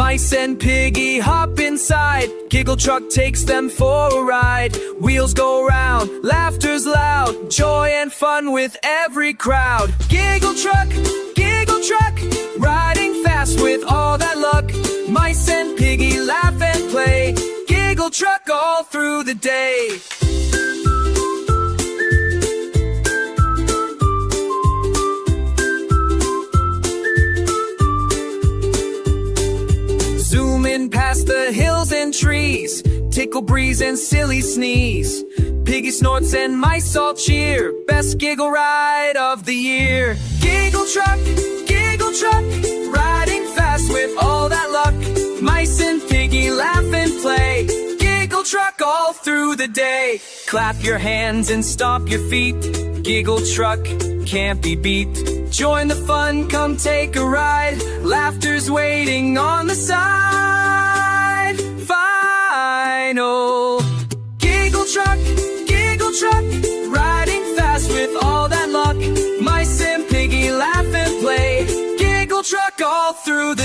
Mice and Piggy hop inside. Giggle truck takes them for a ride. Wheels go round, laughter's loud, joy and fun with every crowd. Giggle truck, riding fast with all that luck. Mice and Piggy laugh and play. Giggle truck all through the day. Zooming past the hills and trees, tickle breeze and silly sneeze. Piggy snorts and mice all cheer, best giggle ride of the year. Giggle truck, riding fast with all that luck. Mice and Piggy laugh and play. Giggle truck all through the day. Clap your hands and stomp your feet. Giggle truck can't be beat. Join the fun, come take a ride. Laughter's waiting on the side. Final Giggle truck, riding fast with all that luck. Mice and Piggy laugh and play. Giggle truck all through the